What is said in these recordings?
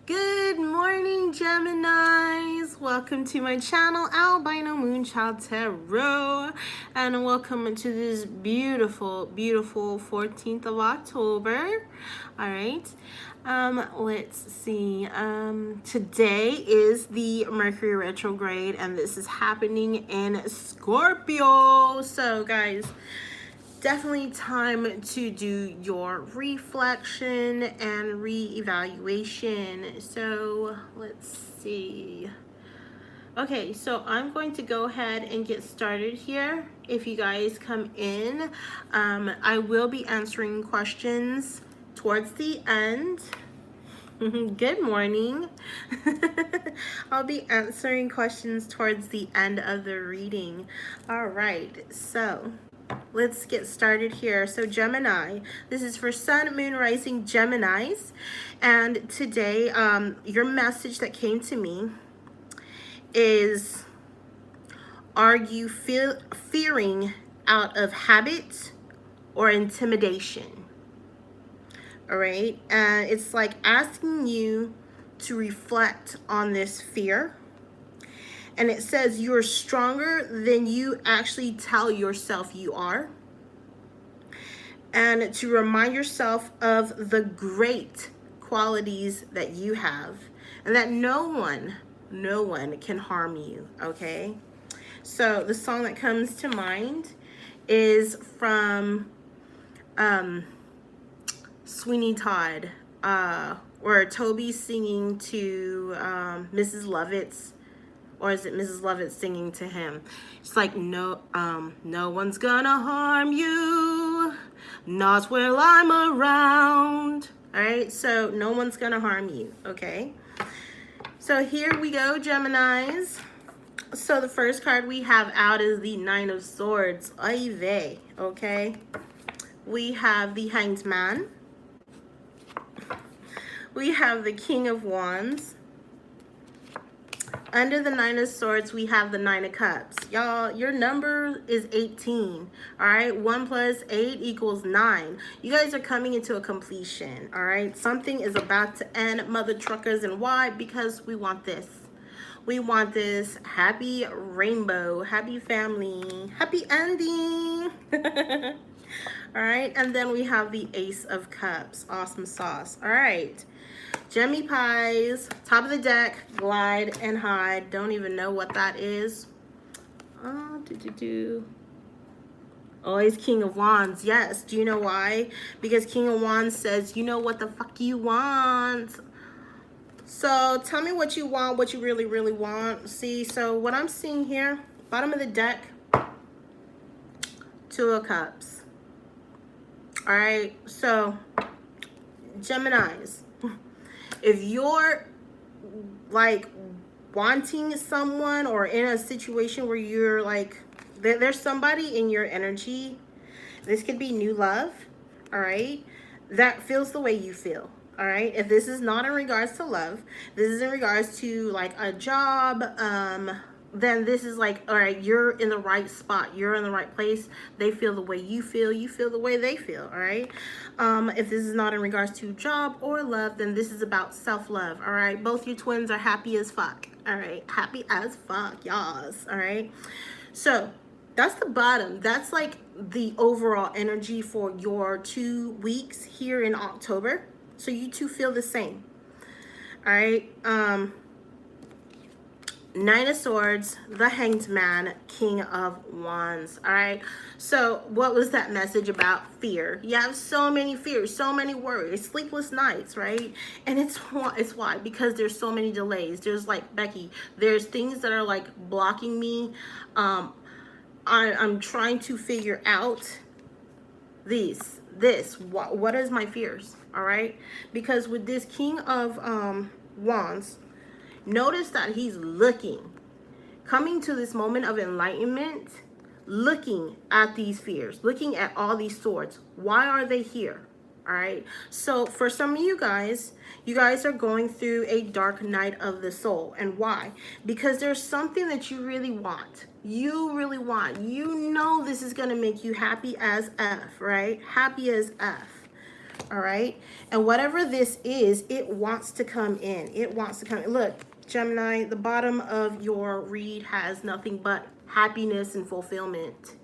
Good morning, Geminis. Welcome to my channel, Albino Moonchild Tarot, and welcome to this beautiful, beautiful 14th of October. All right. Let's see. Today is the Mercury retrograde, and this is happening in Scorpio. So, guys, definitely time to do your reflection and re-evaluation. So let's see. Okay, so I'm going to go ahead and get started here. If you guys come in, I will be answering questions towards the end. Good morning. I'll be answering questions towards the end of the reading. All right, so let's get started here. So Gemini, this is for Sun, Moon, Rising Geminis. And today, your message that came to me is, are you fearing out of habit or intimidation? All right. And it's like asking you to reflect on this fear. And it says you're stronger than you actually tell yourself you are. And to remind yourself of the great qualities that you have, and that no one can harm you, okay? So the song that comes to mind is from Sweeney Todd, where Toby's singing to Mrs. Lovitz, or is it Mrs. Lovitz singing to him? It's like, no one's gonna harm you, not while I'm around. All right, so no one's gonna harm you, okay? So here we go, Geminis. So the first card we have out is the Nine of Swords. Ay vey, okay? We have the Hanged Man. We have the King of Wands. Under the Nine of Swords, we have the Nine of Cups. Y'all, your number is 18. All right, 1 plus 8 equals 9. You guys are coming into a completion. All right, something is about to end, mother truckers. And why? Because we want this. We want this happy rainbow, happy family, happy ending. All right, and then we have the Ace of Cups. Awesome sauce. All right. Gemmy Pies, top of the deck, glide and hide. Don't even know what that is. Always King of Wands. Yes. Do you know why? Because King of Wands says, you know what the fuck you want. So tell me what you want, what you really, really want. See, so what I'm seeing here, bottom of the deck, Two of Cups. All right. So Geminis, if you're like wanting someone or in a situation where you're like, there's somebody in your energy, this could be new love, all right, that feels the way you feel. All right, if this is not in regards to love, this is in regards to like a job, then this is like, all right, you're in the right spot, you're in the right place. They feel the way you feel the way they feel. All right, if this is not in regards to job or love, then this is about self-love. All right, both your twins are happy as fuck. All right, happy as fuck, y'all. All right, so that's the bottom. That's like the overall energy for your 2 weeks here in October. So you two feel the same. All right, Nine of Swords, the Hanged Man, King of Wands. All right, so what was that message about? Fear. You have so many fears, so many worries, sleepless nights, right? And it's why? Because there's so many delays. There's like, Becky, there's things that are like blocking me. I'm trying to figure out what is my fears. All right, because with this King of Wands, notice that he's coming to this moment of enlightenment, looking at these fears, looking at all these swords. Why are they here? All right, so for some of you guys are going through a dark night of the soul. And why? Because there's something that you really want. You know this is going to make you happy as F, right? Happy as F. All right. And whatever this is, it wants to come in. It wants to come in. Look, Gemini, the bottom of your read has nothing but happiness and fulfillment.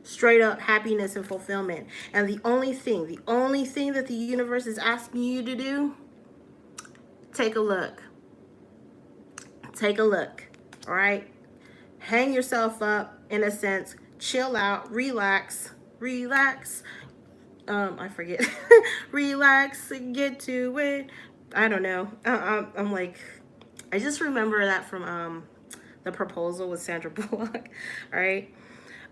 Straight up happiness and fulfillment. And the only thing that the universe is asking you to do, take a look. Take a look. All right. Hang yourself up, in a sense. Chill out. Relax. Relax. I forget. Relax and get to it. I don't know. I'm like, I just remember that from The Proposal with Sandra Bullock. All right.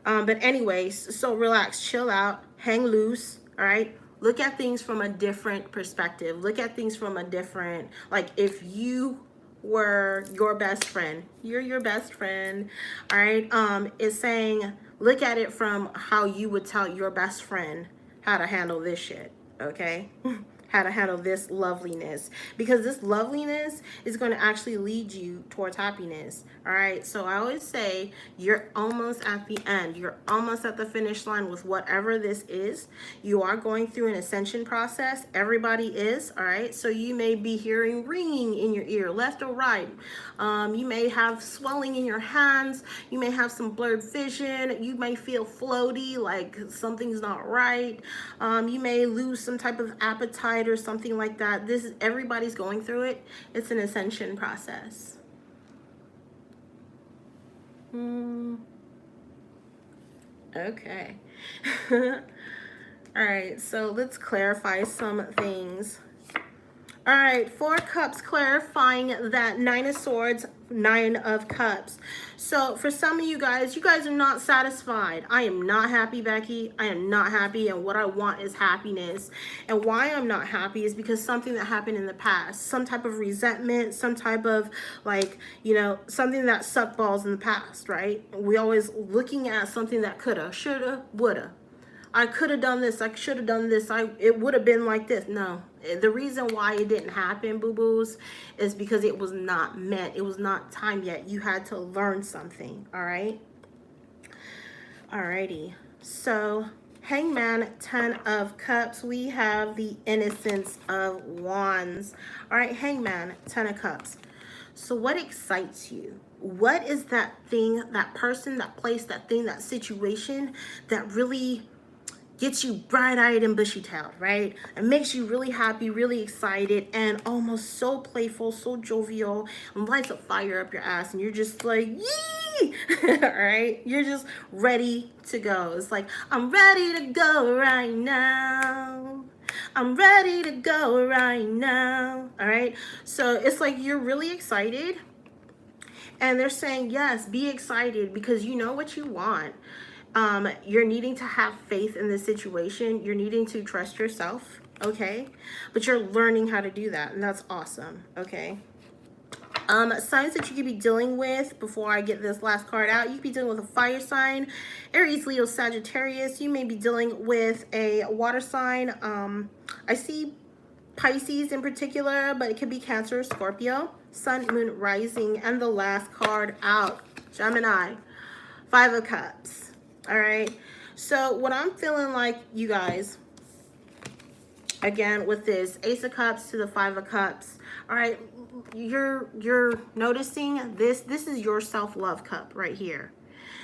But anyways, so relax, chill out, hang loose. All right. Look at things from a different perspective. Look at things from a different, like if you were your best friend, you're your best friend. All right. It's saying, look at it from how you would tell your best friend how to handle this shit, okay? How to handle this loveliness, because this loveliness is going to actually lead you towards happiness. All right, so I always say you're almost at the end, you're almost at the finish line with whatever this is. You are going through an ascension process. Everybody is. All right, so you may be hearing ringing in your ear, left or right. You may have swelling in your hands. You may have some blurred vision. You may feel floaty, like something's not right. You may lose some type of appetite or something like that. This is, everybody's going through it. It's an ascension process. Okay. All right, so let's clarify some things. All right, 4 cups, clarifying that 9 of swords, 9 of cups. So for some of you guys are not satisfied. I am not happy, Becky. I am not happy, and what I want is happiness. And why I'm not happy is because something that happened in the past, some type of resentment, some type of, like, you know, something that sucked balls in the past, right? We always looking at something that coulda, shoulda, woulda. I could have done this. I should have done this. It would have been like this. No, the reason why it didn't happen, boo-boos, is because it was not meant. It was not time yet. You had to learn something. All right. Alrighty. So Hangman, 10 of cups. We have the Innocence of Wands. All right, Hangman, 10 of cups. So what excites you? What is that thing, that person, that place, that thing, that situation that really gets you bright-eyed and bushy-tailed, right? It makes you really happy, really excited, and almost so playful, so jovial, and lights a fire up your ass, and you're just like, yee! All right? You're just ready to go. It's like, I'm ready to go right now. I'm ready to go right now. All right? So it's like you're really excited, and they're saying, yes, be excited because you know what you want. You're needing to have faith in this situation. You're needing to trust yourself, okay? But you're learning how to do that, and that's awesome, okay? Signs that you could be dealing with before I get this last card out. You could be dealing with a fire sign, Aries, Leo, Sagittarius. You may be dealing with a water sign. I see Pisces in particular, but it could be Cancer, Scorpio, Sun, Moon, Rising, and the last card out, Gemini, 5 of Cups. All right, so what I'm feeling like, you guys, again with this Ace of Cups to the 5 of Cups, all right, you're noticing this is your self-love cup right here,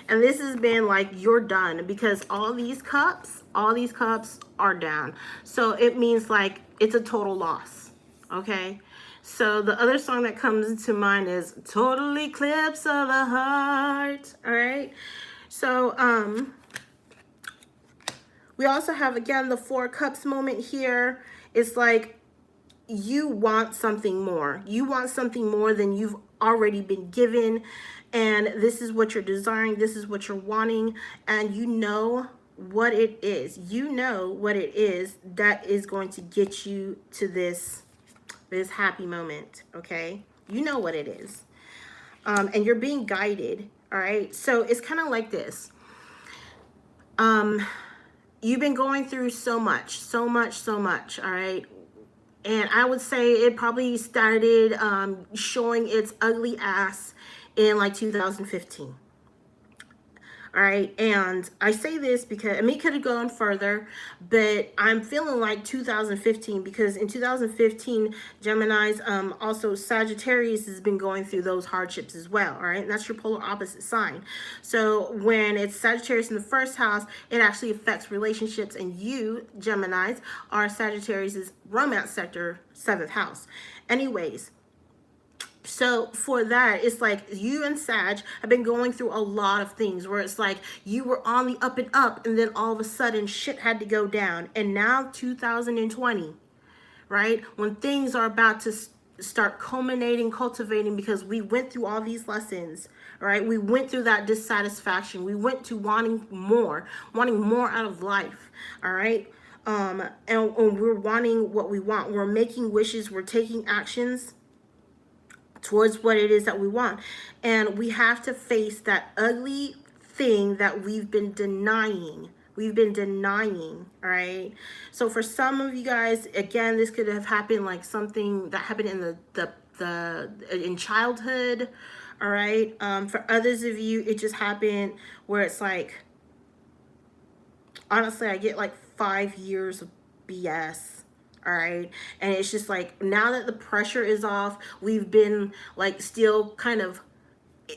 and this has been like you're done because all these cups are down, so it means like it's a total loss. Okay, so the other song that comes to mind is Total Eclipse of the Heart. All right. So, we also have, again, the 4 cups moment here. It's like you want something more. You want something more than you've already been given. And this is what you're desiring. This is what you're wanting. And you know what it is. You know what it is that is going to get you to this happy moment, okay? You know what it is. And you're being guided. All right, so it's kind of like this. You've been going through so much, all right? And I would say it probably started showing its ugly ass in like 2015. All right. And I say this because, I mean, it could have gone further, but I'm feeling like 2015, because in 2015, Gemini's, also Sagittarius has been going through those hardships as well. All right. And that's your polar opposite sign. So when it's Sagittarius in the first house, it actually affects relationships. And you, Gemini's, are Sagittarius's romance sector, 7th house. Anyways, so for that, it's like you and Sag have been going through a lot of things where it's like you were on the up and up, and then all of a sudden shit had to go down. And now 2020, right? When things are about to start culminating, cultivating, because we went through all these lessons, right? We went through that dissatisfaction. We went to wanting more out of life, all right? And we're wanting what we want. We're making wishes. We're taking actions towards what it is that we want. And we have to face that ugly thing that we've been denying. All right? So for some of you guys, again, this could have happened like something that happened in in childhood, all right? For others of you, it just happened where it's like, honestly, I get like 5 years of BS. All right. And it's just like, now that the pressure is off, we've been like still kind of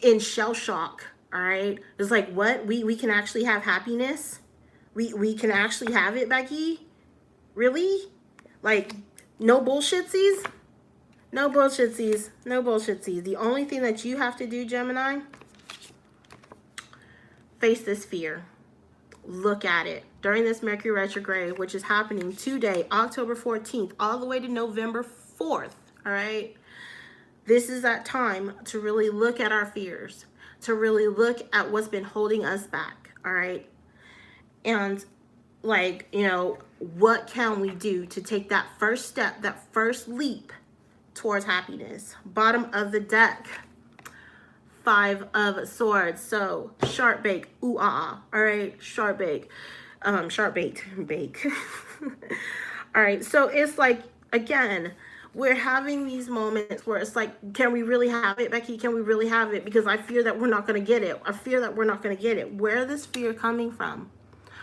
in shell shock. All right. It's like, what? We can actually have happiness. We can actually have it, Becky. Really? Like, no bullshitsies? No bullshitsies. No bullshitsies. The only thing that you have to do, Gemini, face this fear. Look at it. During this Mercury retrograde, which is happening today, October 14th, all the way to November 4th, all right? This is that time to really look at our fears, to really look at what's been holding us back, all right? And like, you know, what can we do to take that first step, that first leap towards happiness? Bottom of the deck, 5 of Swords. So sharp bake, ooh all right, sharp bake, sharp baked bake. All right, so it's like, again, we're having these moments where it's like, can we really have it, Becky? Can we really have it? Because I fear that we're not going to get it. I fear that we're not going to get it. Where is this fear coming from?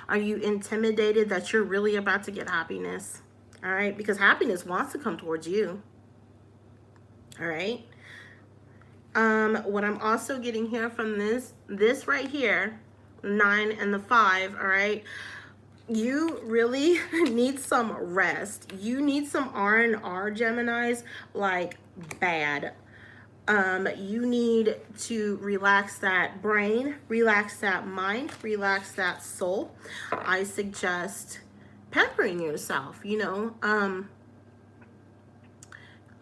Are you intimidated that you're really about to get happiness? All right, because happiness wants to come towards you. All right. What I'm also getting here from this right here, 9 and the 5, all right, you really need some rest. You need some R&R, Geminis, like bad. You need to relax that brain, relax that mind, relax that soul. I suggest pampering yourself, you know.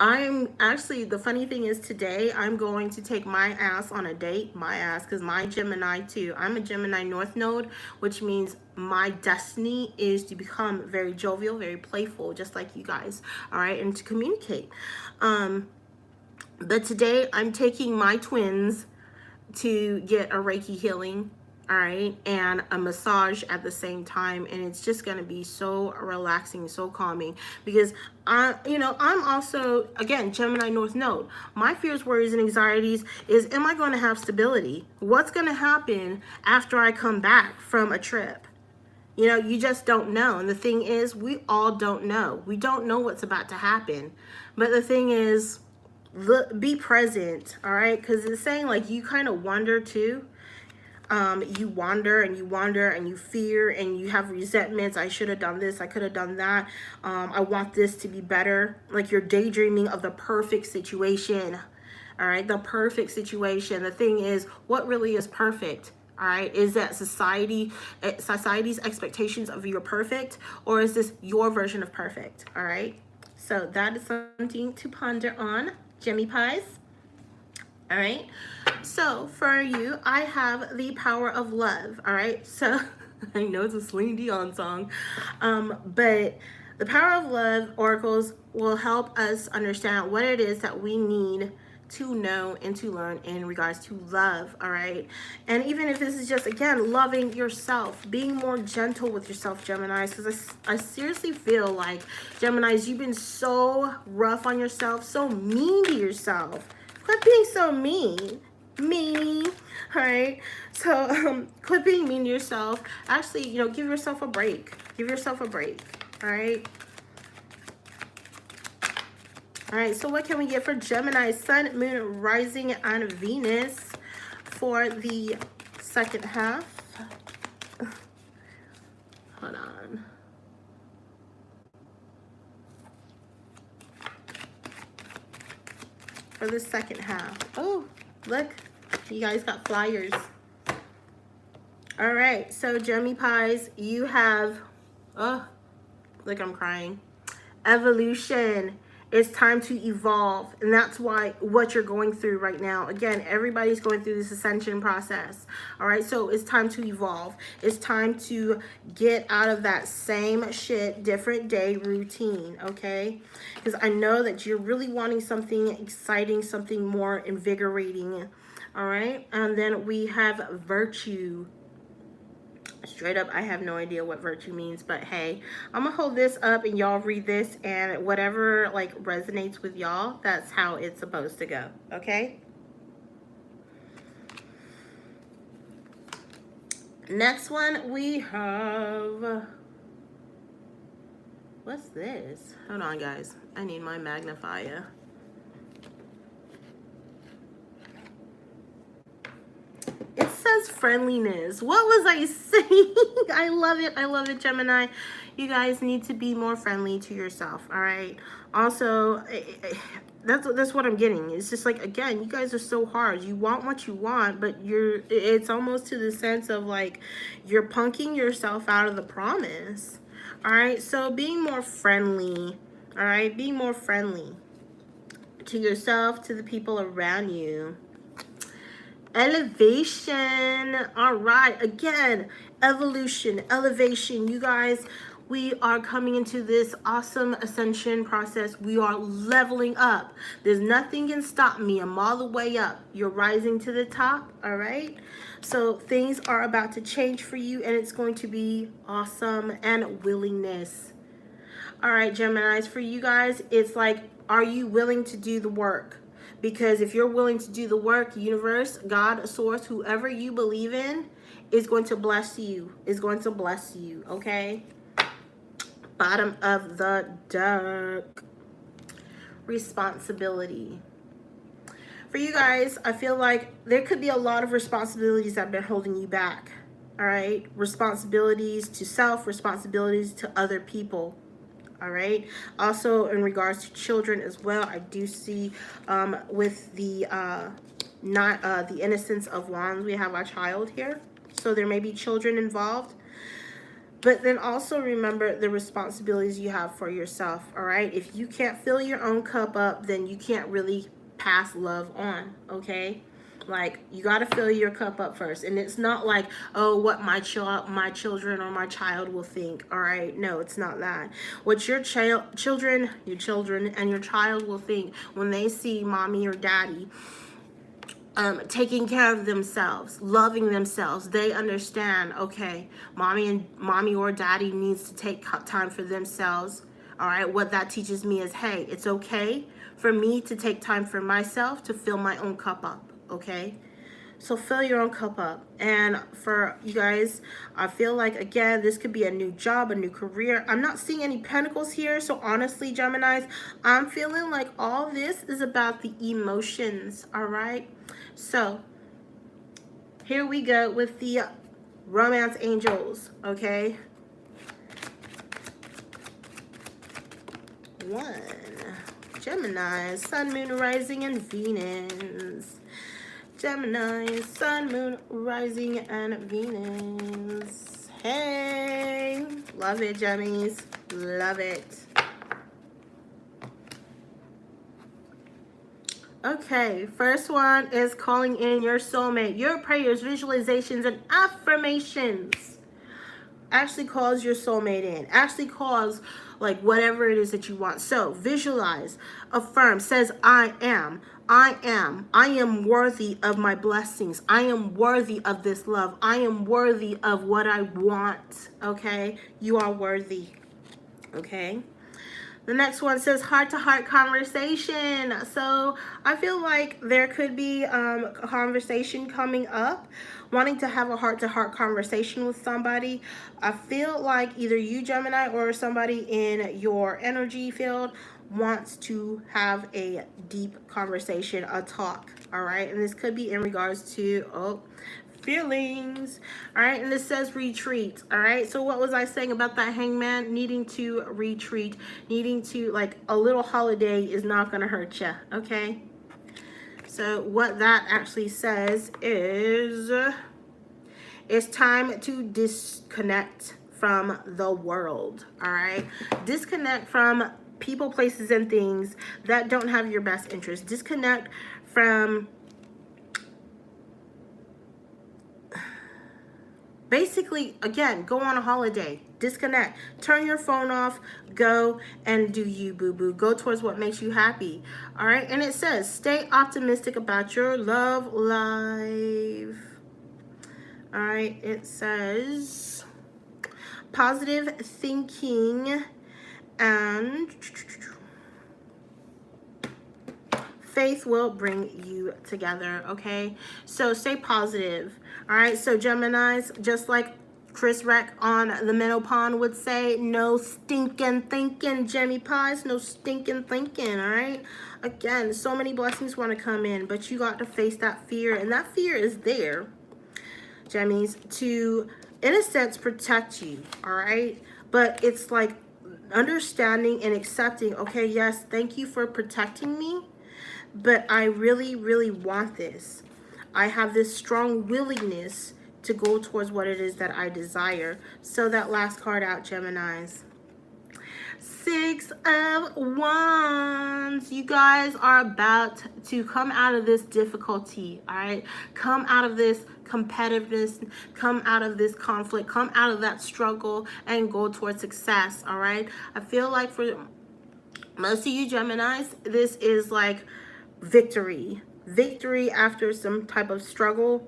I'm actually, the funny thing is today I'm going to take my ass on a date. My ass, because my Gemini too. I'm a Gemini North Node, which means my destiny is to become very jovial, very playful, just like you guys. All right, and to communicate. But today I'm taking my twins to get a Reiki healing, all right, and a massage at the same time, and it's just going to be so relaxing, so calming, because I'm also, again, Gemini North Node. My fears, worries, and anxieties is, am I going to have stability? What's going to happen after I come back from a trip? You know, you just don't know. And the thing is, we all don't know. We don't know what's about to happen. But the thing is, be present, all right? Because it's saying, like, you kind of wonder too. You wander and you wonder and you fear and you have resentments. I should have done this. I could have done that. I want this to be better. Like, you're daydreaming of the perfect situation. All right, the perfect situation. The thing is, what really is perfect? All right, is that society's expectations of your perfect, or is this your version of perfect? All right, so that is something to ponder on, Jimmy Pies. All right, so for you, I have the power of love. All right, so I know it's a Celine Dion song, but the power of love oracles will help us understand what it is that we need to know and to learn in regards to love. All right, and even if this is just, again, loving yourself, being more gentle with yourself, Geminis, because I seriously feel like, Geminis, you've been so rough on yourself, so mean to yourself. Quit being so mean. Me. All right. So quit being mean to yourself. Actually, give yourself a break. Give yourself a break. All right. All right, so what can we get for Gemini, Sun, Moon, Rising, and Venus for the second half? Hold on. For the second half. Oh, look, you guys got flyers. All right, so Gemini Pies, you have, oh, look, I'm crying. Evolution. It's time to evolve, and that's why what you're going through right now. Again, everybody's going through this ascension process. All right, so it's time to evolve. It's time to get out of that same shit, different day routine, okay? Because I know that you're really wanting something exciting, something more invigorating. All right, and then we have virtue. Straight up, I have no idea what virtue means, but hey, I'm gonna hold this up and y'all read this, and whatever like resonates with y'all, that's how it's supposed to go, okay? Next one we have, what's this? Hold on, guys, I need my magnifier. It says friendliness. What was I saying? I love it, Gemini. You guys need to be more friendly to yourself, all right? Also, that's what I'm getting. It's just like, again, you guys are so hard. You want what you want, but it's almost to the sense of like you're punking yourself out of the promise. All right? So being more friendly, all right? Be more friendly to yourself, to the people around you. Elevation. All right, again, evolution, elevation. You guys, we are coming into this awesome ascension process. We are leveling up. There's nothing can stop me. I'm all the way up. You're rising to the top. All right, so things are about to change for you, and it's going to be awesome. And willingness. All right, Geminis, for you guys, it's like, are you willing to do the work? Because if you're willing to do the work, universe, God, source, whoever you believe in is going to bless you. Is going to bless you, okay? Bottom of the deck. Responsibility. For you guys, I feel like there could be a lot of responsibilities that have been holding you back, all right? Responsibilities to self, responsibilities to other people. All right. Also, in regards to children as well, I do see with the the innocence of wands, we have our child here. So there may be children involved. But then also remember the responsibilities you have for yourself. All right. If you can't fill your own cup up, then you can't really pass love on. Okay. Like, you got to fill your cup up first. And it's not like, oh, what my children or my child will think. All right. No, it's not that. What your children and your child will think when they see mommy or daddy taking care of themselves, loving themselves. They understand, okay, mommy or daddy needs to take time for themselves. All right. What that teaches me is, hey, it's okay for me to take time for myself to fill my own cup up. Okay, so fill your own cup up. And for you guys, I feel like, again, this could be a new job, a new career. I'm not seeing any pentacles here, so honestly, Geminis, I'm feeling like all this is about the emotions. All right, so here we go with the romance angels. Okay, one, Gemini, Sun, Moon, Rising, and Venus. Gemini, Sun, Moon, Rising, and Venus. Hey, love it, Gemmies. Love it. Okay, first one is calling in your soulmate. Your prayers, visualizations, and affirmations. Actually calls your soulmate in. Actually calls like whatever it is that you want. So visualize, affirm, says I am worthy of my blessings. I am worthy of this love. I am worthy of what I want. Okay, you are worthy. Okay, The next one says heart-to-heart conversation. So I feel like there could be a conversation coming up, wanting to have a heart-to-heart conversation with somebody. I feel like either you, Gemini, or somebody in your energy field wants to have a deep conversation, a talk, all right? And this could be in regards to, feelings. All right, and this says retreat. All right, so what was I saying about that hangman? Needing to retreat, needing to, like, a little holiday is not gonna hurt you. Okay, so what that actually says is it's time to disconnect from the world. All right, disconnect from people, places, and things that don't have your best interest. Disconnect from basically, again, go on a holiday, disconnect, turn your phone off, go and do you, boo-boo. Go towards what makes you happy, all right? And it says, stay optimistic about your love life. All right, it says, positive thinking and faith will bring you together, okay? So stay positive, all right? So Geminis, just like Chris Reck on the Minnow Pond would say, no stinking thinking, Gemmy Pies, no stinking thinking, all right? Again, so many blessings want to come in, but you got to face that fear, and that fear is there, Gemmies, to, in a sense, protect you, all right? But it's like understanding and accepting, okay, yes, thank you for protecting me, but I really, really want this. I have this strong willingness to go towards what it is that I desire. So that last card out, Geminis. 6 of Wands. You guys are about to come out of this difficulty, all right? Come out of this competitiveness, come out of this conflict, come out of that struggle and go towards success, all right? I feel like for most of you Geminis, this is like victory after some type of struggle,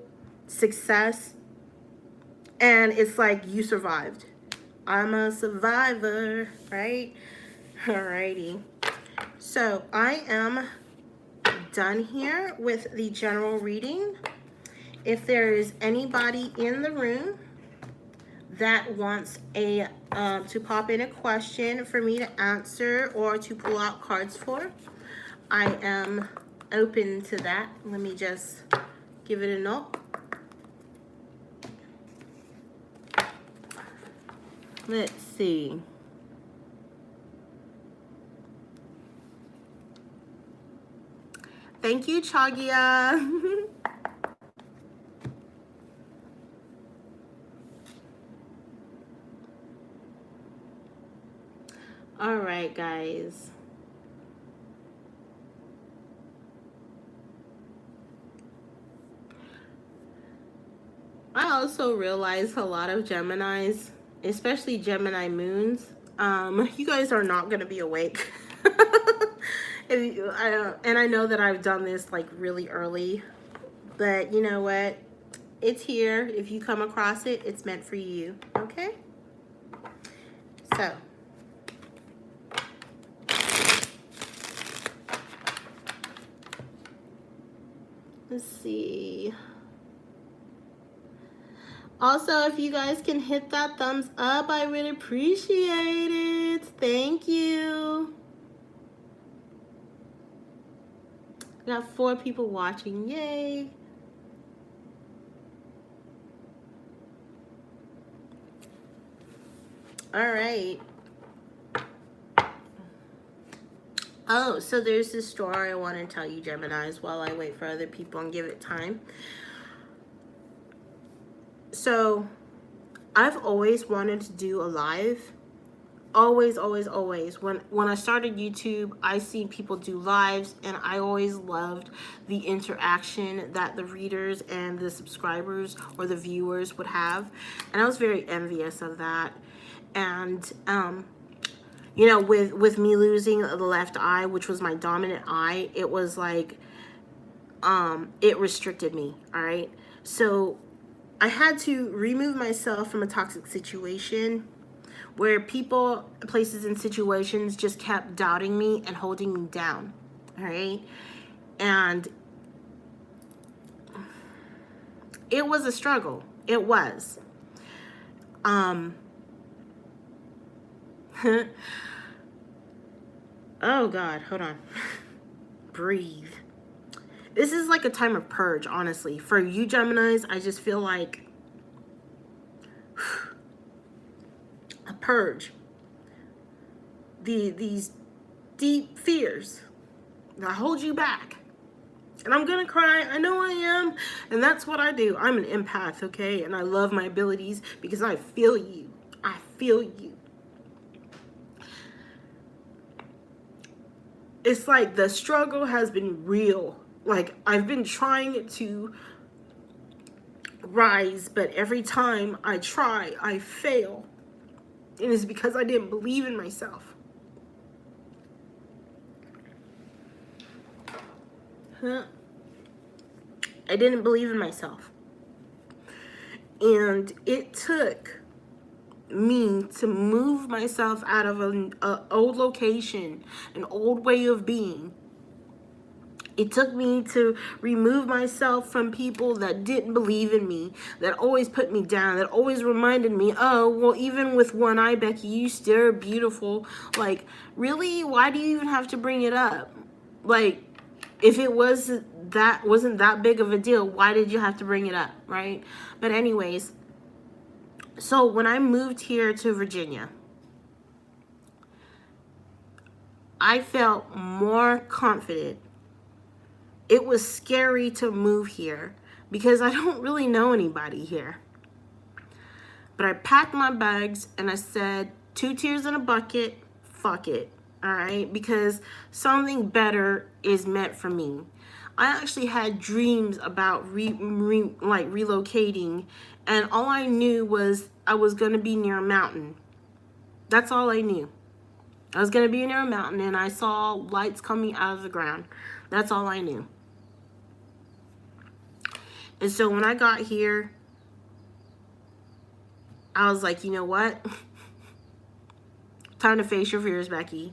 success, and it's like you survived. I'm a survivor, right? Alrighty, so I am done here with the general reading. If there is anybody in the room that wants a to pop in a question for me to answer or to pull out cards for, I am open to that. Let me just give it a note. Let's see. Thank you, Chagia. All right, guys. I also realize a lot of Geminis, especially Gemini moons, you guys are not going to be awake. And I know that I've done this like really early, but you know what? It's here. If you come across it, it's meant for you. Okay? So. Let's see. Also, if you guys can hit that thumbs up, I really appreciate it. Thank you. Got 4 people watching. Yay. All right. Oh, so there's this story I want to tell you, Geminis, while I wait for other people and give it time. So, I've always wanted to do a live. Always, always, always. When I started YouTube, I seen people do lives, and I always loved the interaction that the readers and the subscribers or the viewers would have. And I was very envious of that. And, you know, with me losing the left eye, which was my dominant eye, it was like, it restricted me, all right? So I had to remove myself from a toxic situation where people, places, and situations just kept doubting me and holding me down. All right. And it was a struggle. It was. Oh God, hold on. Breathe. This is like a time of purge, honestly. For you Geminis, I just feel like a purge. These deep fears that hold you back. And I'm gonna cry, I know I am, and that's what I do. I'm an empath, okay? And I love my abilities because I feel you. I feel you. It's like the struggle has been real. Like, I've been trying to rise, but every time I try, I fail. And it's because I didn't believe in myself. I didn't believe in myself. And it took me to move myself out of an old location, an old way of being. It took me to remove myself from people that didn't believe in me, that always put me down, that always reminded me, oh, well, even with one eye, Becky, you still are beautiful. Like, really? Why do you even have to bring it up? Like, if it wasn't that big of a deal, why did you have to bring it up, right? But anyways, so when I moved here to Virginia, I felt more confident. It was scary to move here because I don't really know anybody here. But I packed my bags and I said, 2 tears in a bucket, fuck it, all right? Because something better is meant for me. I actually had dreams about relocating, and all I knew was I was going to be near a mountain. That's all I knew. I was going to be near a mountain, and I saw lights coming out of the ground. That's all I knew. And so when I got here, I was like, you know what? Time to face your fears, Becky.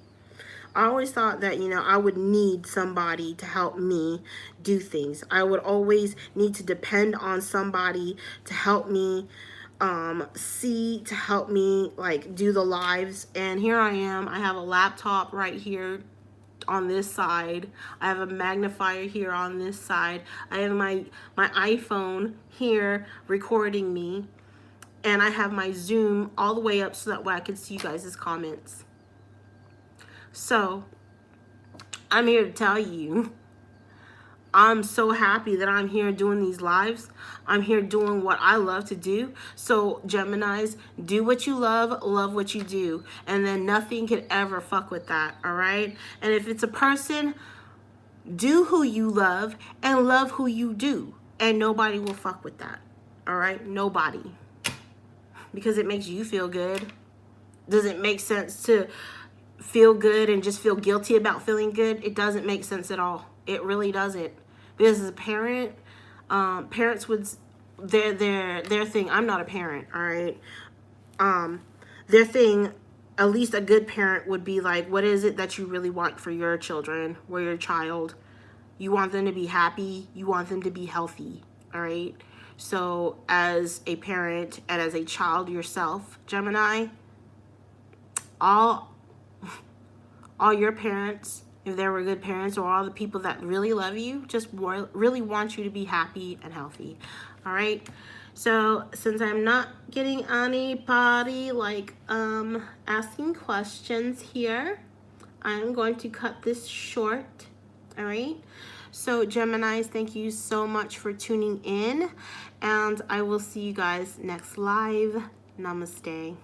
I always thought that, I would need somebody to help me do things. I would always need to depend on somebody to help me to help me like do the lives. And here I am. I have a laptop right here on this side. I have a magnifier here on this side. I have my iPhone here recording me. And I have my Zoom all the way up so that way I can see you guys' comments. So, I'm here to tell you, I'm so happy that I'm here doing these lives. I'm here doing what I love to do. So, Geminis, do what you love what you do. And then nothing can ever fuck with that, all right? And if it's a person, do who you love and love who you do. And nobody will fuck with that, all right? Nobody. Because it makes you feel good. Does it make sense to feel good and just feel guilty about feeling good? It doesn't make sense at all. It really doesn't. Because as a parent, parents would their thing. I'm not a parent, all right. Their thing, at least a good parent would be like, what is it that you really want for your children or your child? You want them to be happy. You want them to be healthy, all right. So as a parent and as a child yourself, Gemini, all your parents, if they were good parents, or all the people that really love you, just really want you to be happy and healthy. All right. So since I'm not getting anybody like asking questions here, I'm going to cut this short. All right. So Geminis, thank you so much for tuning in, and I will see you guys next live. Namaste.